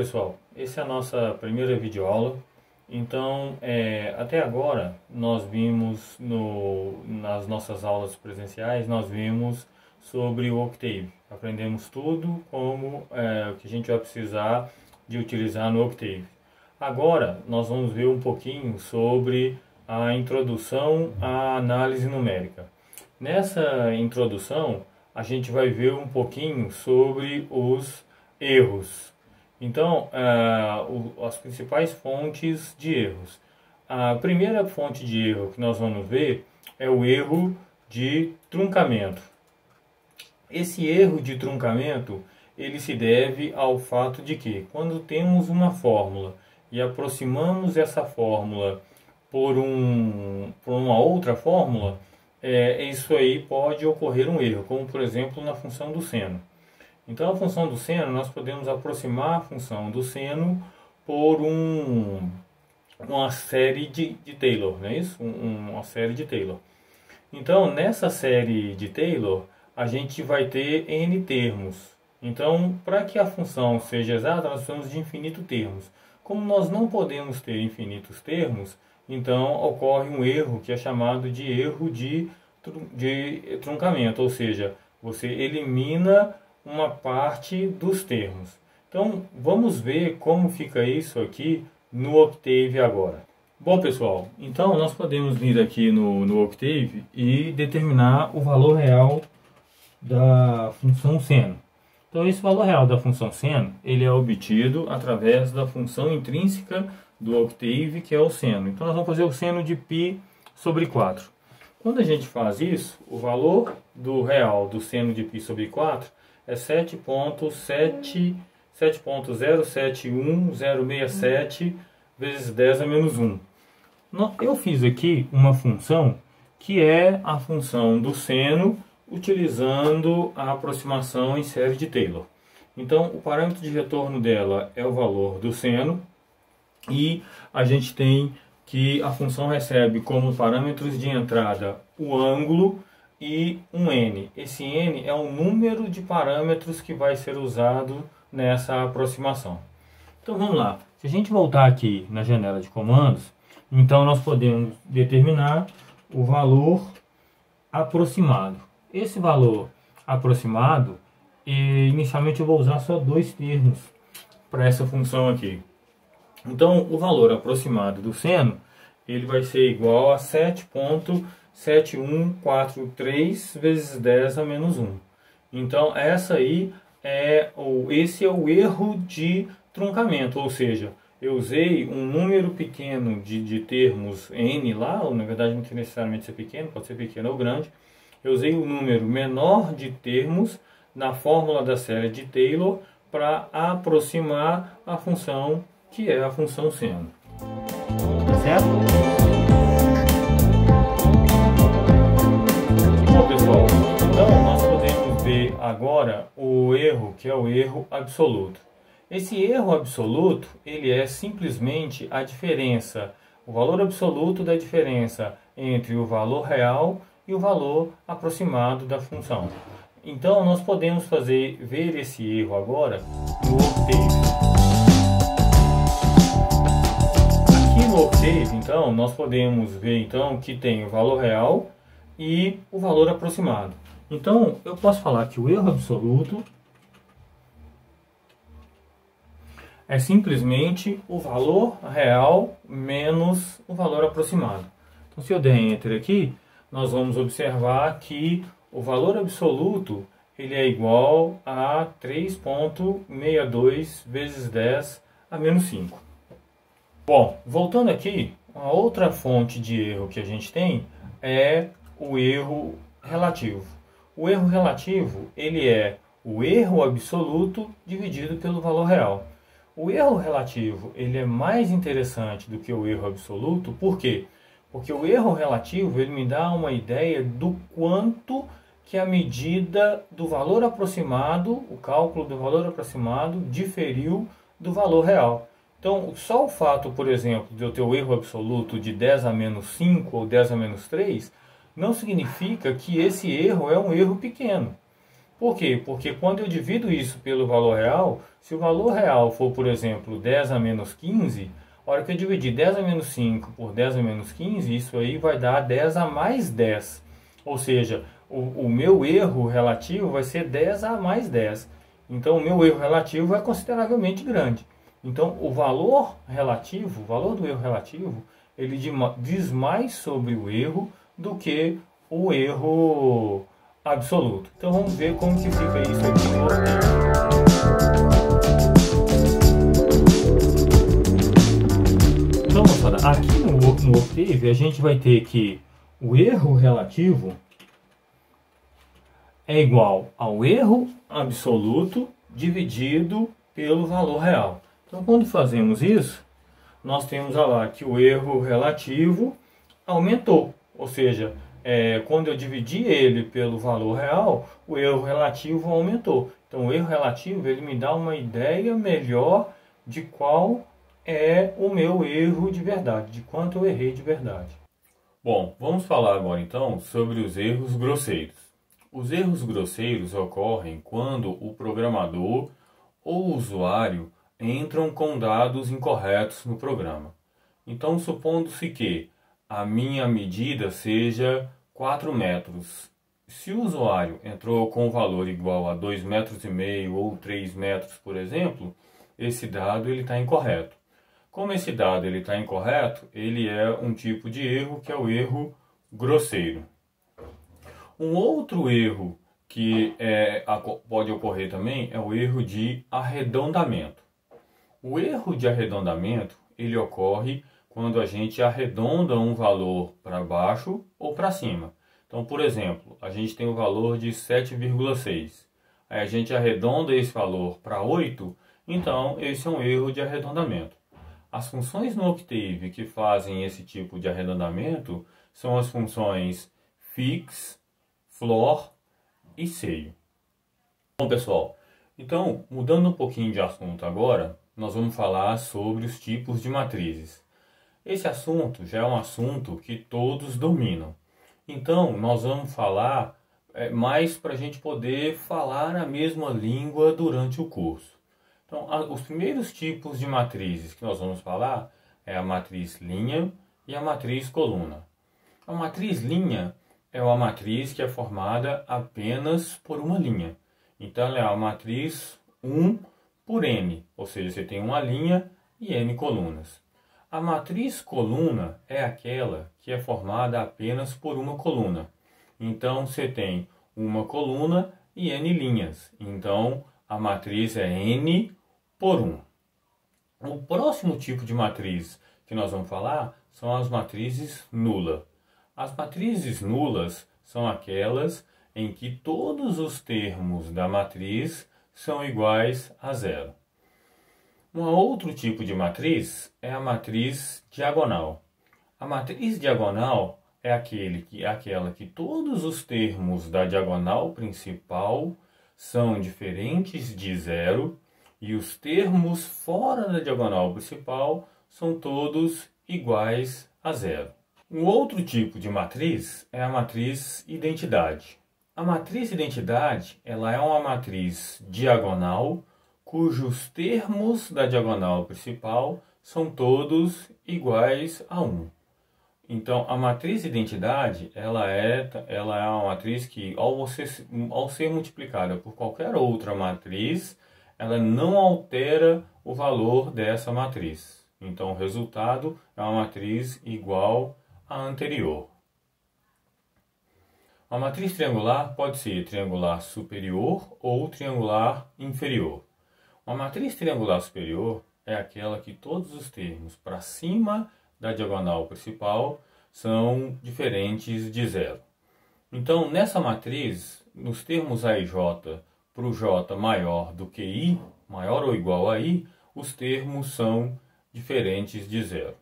pessoal, essa é a nossa primeira videoaula. Então, até agora nós vimos nas nossas aulas presenciais, nós vimos sobre o Octave. Aprendemos tudo como o que a gente vai precisar de utilizar no Octave. Agora nós vamos ver um pouquinho sobre a introdução à análise numérica. Nessa introdução a gente vai ver um pouquinho sobre os erros. Então, as principais fontes de erros. A primeira fonte de erro que nós vamos ver é o erro de truncamento. Esse erro de truncamento, ele se deve ao fato de que, quando temos uma fórmula e aproximamos essa fórmula por uma outra fórmula, isso aí pode ocorrer um erro, como por exemplo na função do seno. Então, a função do seno, nós podemos aproximar a função do seno por uma série de Taylor, não é isso? Uma série de Taylor. Então, nessa série de Taylor, a gente vai ter n termos. Então, para que a função seja exata, nós precisamos de infinitos termos. Como nós não podemos ter infinitos termos, então ocorre um erro que é chamado de erro de truncamento, ou seja, você elimina uma parte dos termos. Então, vamos ver como fica isso aqui no Octave agora. Bom, pessoal, então nós podemos vir aqui no Octave e determinar o valor real da função seno. Então, esse valor real da função seno, ele é obtido através da função intrínseca do Octave, que é o seno. Então, nós vamos fazer o seno de π sobre 4. Quando a gente faz isso, o valor real do seno de π sobre 4 é 7.071067 vezes 10 a menos 1. Eu fiz aqui uma função que é a função do seno utilizando a aproximação em série de Taylor. Então, o parâmetro de retorno dela é o valor do seno e a gente tem que a função recebe como parâmetros de entrada o ângulo e um n. Esse n é o número de parâmetros que vai ser usado nessa aproximação. Então vamos lá. Se a gente voltar aqui na janela de comandos, então nós podemos determinar o valor aproximado. Esse valor aproximado, inicialmente eu vou usar só dois termos para essa função aqui. Então o valor aproximado do seno, ele vai ser igual a 7.7143 vezes 10 a menos 1. Então, esse é o erro de truncamento, ou seja, eu usei um número pequeno de termos n lá, ou na verdade não tem necessariamente ser pequeno, pode ser pequeno ou grande. Eu usei um número menor de termos na fórmula da série de Taylor para aproximar a função que é a função seno. Tá certo? Bom, pessoal, então nós podemos ver agora o erro, que é o erro absoluto. Esse erro absoluto, ele é simplesmente a diferença, o valor absoluto da diferença entre o valor real e o valor aproximado da função. Então, nós podemos ver esse erro agora no Octave. Aqui no Octave, então, nós podemos ver então, que tem o valor real e o valor aproximado. Então, eu posso falar que o erro absoluto é simplesmente o valor real menos o valor aproximado. Então, se eu der Enter aqui, nós vamos observar que o valor absoluto ele é igual a 3.62 vezes 10 a menos 5. Bom, voltando aqui, uma outra fonte de erro que a gente tem é o erro relativo. O erro relativo ele é o erro absoluto dividido pelo valor real. O erro relativo ele é mais interessante do que o erro absoluto, por quê? Porque o erro relativo ele me dá uma ideia do quanto que a medida do valor aproximado, o cálculo do valor aproximado, diferiu do valor real. Então, só o fato, por exemplo, de eu ter o erro absoluto de 10 a menos 5 ou 10 a menos 3, não significa que esse erro é um erro pequeno. Por quê? Porque quando eu divido isso pelo valor real, se o valor real for, por exemplo, 10 a menos 15, a hora que eu dividir 10 a menos 5 por 10 a menos 15, isso aí vai dar 10 a mais 10. Ou seja, o meu erro relativo vai ser 10 a mais 10. Então, o meu erro relativo é consideravelmente grande. Então, o valor relativo, o valor do erro relativo, ele diz mais sobre o erro do que o erro absoluto. Então, vamos ver como que fica isso aqui no Octave. Então, moçada, aqui no Octave, a gente vai ter que o erro relativo é igual ao erro absoluto dividido pelo valor real. Então, quando fazemos isso, nós temos lá que o erro relativo aumentou. Ou seja, quando eu dividi ele pelo valor real, o erro relativo aumentou. Então, o erro relativo ele me dá uma ideia melhor de qual é o meu erro de verdade, de quanto eu errei de verdade. Bom, vamos falar agora então sobre os erros grosseiros. Os erros grosseiros ocorrem quando o programador ou o usuário entram com dados incorretos no programa. Então, supondo-se que a minha medida seja 4 metros. Se o usuário entrou com um valor igual a 2,5 metros ou 3 metros, por exemplo, esse dado está incorreto. Como esse dado está incorreto, ele é um tipo de erro que é o erro grosseiro. Um outro erro que pode ocorrer também é o erro de arredondamento. O erro de arredondamento ele ocorre quando a gente arredonda um valor para baixo ou para cima. Então, por exemplo, a gente tem o valor de 7,6. Aí a gente arredonda esse valor para 8, então esse é um erro de arredondamento. As funções no Octave que fazem esse tipo de arredondamento são as funções fix, floor e seio. Bom, pessoal, então, mudando um pouquinho de assunto agora, nós vamos falar sobre os tipos de matrizes. Esse assunto já é um assunto que todos dominam. Então, nós vamos falar mais para a gente poder falar a mesma língua durante o curso. Então, os primeiros tipos de matrizes que nós vamos falar é a matriz linha e a matriz coluna. A matriz linha é uma matriz que é formada apenas por uma linha. Então, ela é a matriz 1 por n, ou seja, você tem uma linha e n colunas. A matriz coluna é aquela que é formada apenas por uma coluna. Então, você tem uma coluna e n linhas. Então, a matriz é n por 1. O próximo tipo de matriz que nós vamos falar são as matrizes nula. As matrizes nulas são aquelas em que todos os termos da matriz são iguais a zero. Um outro tipo de matriz é a matriz diagonal. A matriz diagonal é aquela que todos os termos da diagonal principal são diferentes de zero e os termos fora da diagonal principal são todos iguais a zero. Um outro tipo de matriz é a matriz identidade. A matriz identidade ela é uma matriz diagonal cujos termos da diagonal principal são todos iguais a 1. Então, a matriz identidade ela é uma matriz que, ao ser multiplicada por qualquer outra matriz, ela não altera o valor dessa matriz. Então, o resultado é uma matriz igual à anterior. A matriz triangular pode ser triangular superior ou triangular inferior. Uma matriz triangular superior é aquela que todos os termos para cima da diagonal principal são diferentes de zero. Então, nessa matriz, nos termos A e J, para o J maior do que I, maior ou igual a I, os termos são diferentes de zero.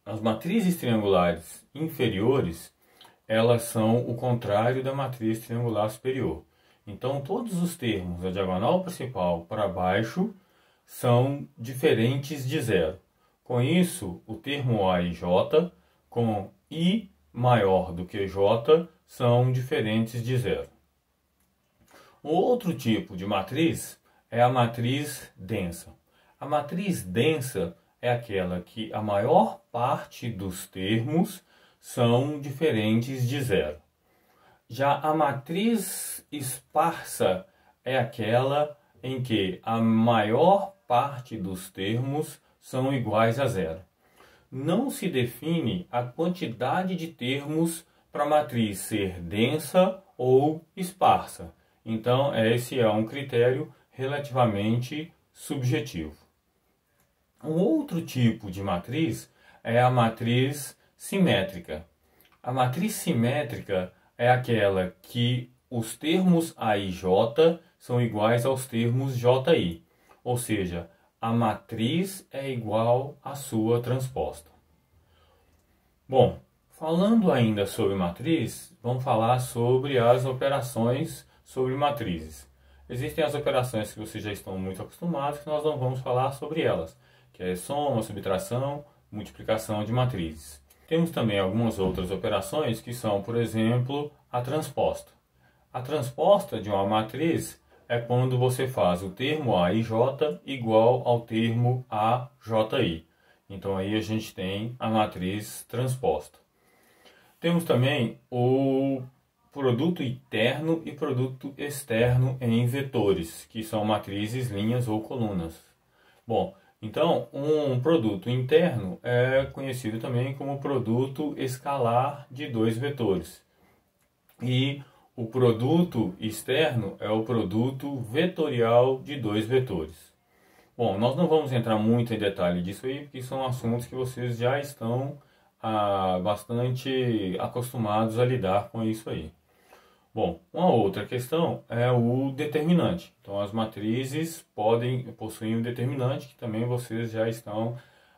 As matrizes triangulares inferiores, elas são o contrário da matriz triangular superior. Então, todos os termos da diagonal principal para baixo são diferentes de zero. Com isso, o termo A e J, com I maior do que J, são diferentes de zero. Um outro tipo de matriz é a matriz densa. A matriz densa é aquela que a maior parte dos termos são diferentes de zero. Já a matriz esparsa é aquela em que a maior parte dos termos são iguais a zero. Não se define a quantidade de termos para a matriz ser densa ou esparsa. Então, esse é um critério relativamente subjetivo. Um outro tipo de matriz é a matriz simétrica. A matriz simétrica é aquela que os termos A e J são iguais aos termos J e I, ou seja, a matriz é igual à sua transposta. Bom, falando ainda sobre matriz, vamos falar sobre as operações sobre matrizes. Existem as operações que vocês já estão muito acostumados, que nós não vamos falar sobre elas, que é soma, subtração, multiplicação de matrizes. Temos também algumas outras operações que são, por exemplo, a transposta. A transposta de uma matriz é quando você faz o termo A e J igual ao termo A, J, I. Então aí a gente tem a matriz transposta. Temos também o produto interno e produto externo em vetores, que são matrizes, linhas ou colunas. Bom, então um produto interno é conhecido também como produto escalar de dois vetores. E o produto externo é o produto vetorial de dois vetores. Bom, nós não vamos entrar muito em detalhe disso aí, porque são assuntos que vocês já estão bastante acostumados a lidar com isso aí. Bom, uma outra questão é o determinante. Então, as matrizes possuir um determinante, que também vocês já estão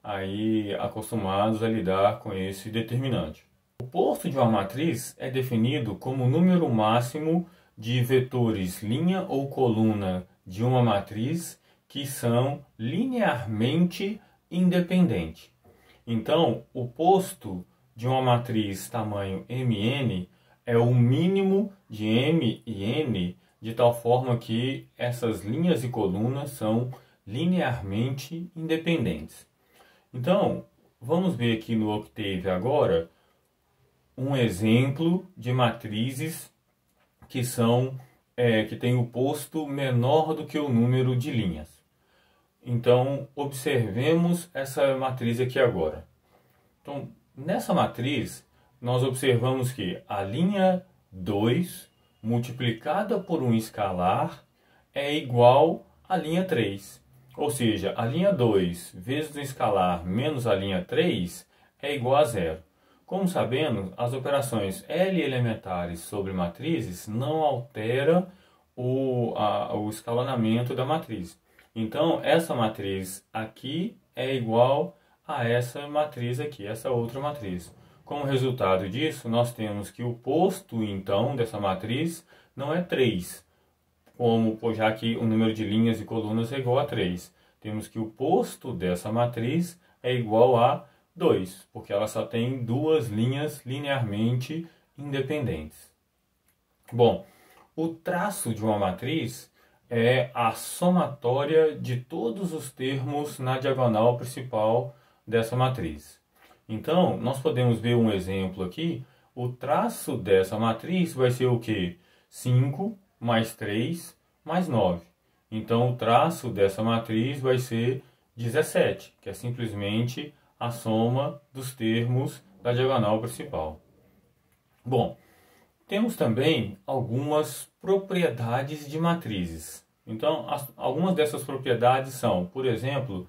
aí acostumados a lidar com esse determinante. O posto de uma matriz é definido como o número máximo de vetores linha ou coluna de uma matriz que são linearmente independentes. Então, o posto de uma matriz tamanho Mn é o mínimo de M e N, de tal forma que essas linhas e colunas são linearmente independentes. Então, vamos ver aqui no Octave agora um exemplo de matrizes que que tem o posto menor do que o número de linhas. Então, observemos essa matriz aqui agora. Então, nessa matriz, nós observamos que a linha 2 multiplicada por um escalar é igual à linha 3. Ou seja, a linha 2 vezes o escalar menos a linha 3 é igual a zero. Como sabemos, as operações L elementares sobre matrizes não alteram o escalonamento da matriz. Então, essa matriz aqui é igual a essa matriz aqui, essa outra matriz. Como resultado disso, nós temos que o posto, então, dessa matriz não é 3, já que o número de linhas e colunas é igual a 3. Temos que o posto dessa matriz é igual a 2, porque ela só tem duas linhas linearmente independentes. Bom, o traço de uma matriz é a somatória de todos os termos na diagonal principal dessa matriz. Então, nós podemos ver um exemplo aqui. O traço dessa matriz vai ser o quê? 5 mais 3 mais 9. Então, o traço dessa matriz vai ser 17, que é simplesmente a soma dos termos da diagonal principal. Bom, temos também algumas propriedades de matrizes. Então, algumas dessas propriedades são, por exemplo,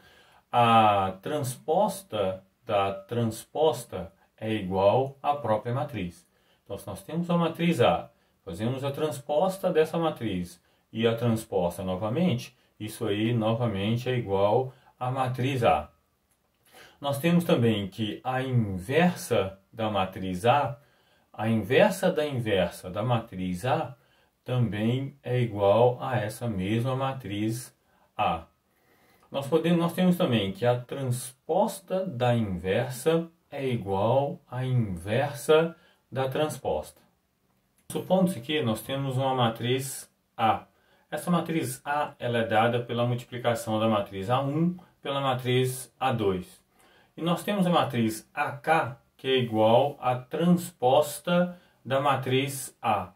a transposta da transposta é igual à própria matriz. Então, se nós temos a matriz A, fazemos a transposta dessa matriz e a transposta novamente, isso aí novamente é igual à matriz A. Nós temos também que a inversa da matriz A, a inversa da matriz A, também é igual a essa mesma matriz A. Nós temos também que a transposta da inversa é igual à inversa da transposta. Supondo-se que nós temos uma matriz A. Essa matriz A ela é dada pela multiplicação da matriz A1 pela matriz A2. E nós temos a matriz AK, que é igual à transposta da matriz A.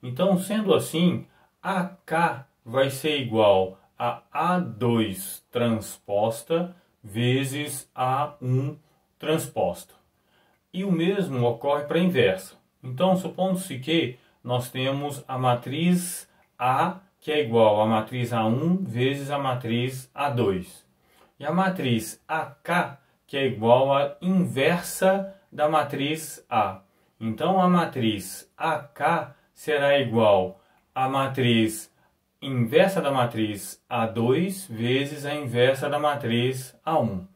Então, sendo assim, AK vai ser igual a A2 transposta vezes A1 transposta. E o mesmo ocorre para a inversa. Então, supondo-se que nós temos a matriz A, que é igual à matriz A1 vezes a matriz A2. E a matriz AK, que é igual à inversa da matriz A. Então, a matriz AK será igual à matriz inversa da matriz A2 vezes a inversa da matriz A1.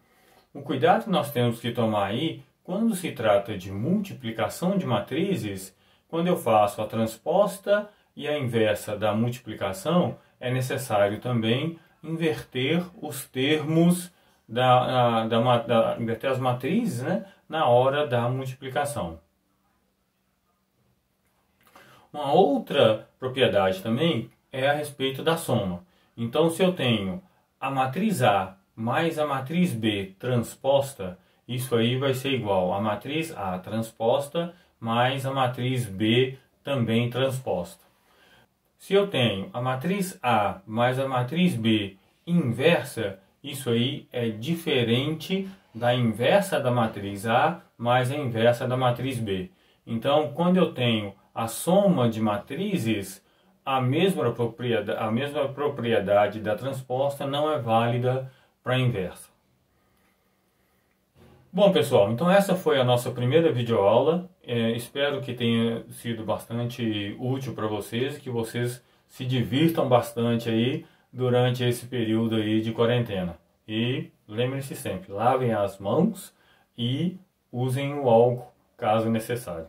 O cuidado que nós temos que tomar aí, quando se trata de multiplicação de matrizes, quando eu faço a transposta e a inversa da multiplicação, é necessário também inverter os termos inverter as matrizes, né, na hora da multiplicação. Uma outra propriedade também é a respeito da soma. Então, se eu tenho a matriz A mais a matriz B transposta, isso aí vai ser igual a matriz A transposta mais a matriz B também transposta. Se eu tenho a matriz A mais a matriz B inversa, isso aí é diferente da inversa da matriz A mais a inversa da matriz B. Então, quando eu tenho a soma de matrizes, a mesma propriedade da transposta não é válida para a inversa. Bom, pessoal, então essa foi a nossa primeira videoaula. Espero que tenha sido bastante útil para vocês, que vocês se divirtam bastante aí durante esse período aí de quarentena. E lembrem-se sempre, lavem as mãos e usem o álcool caso necessário.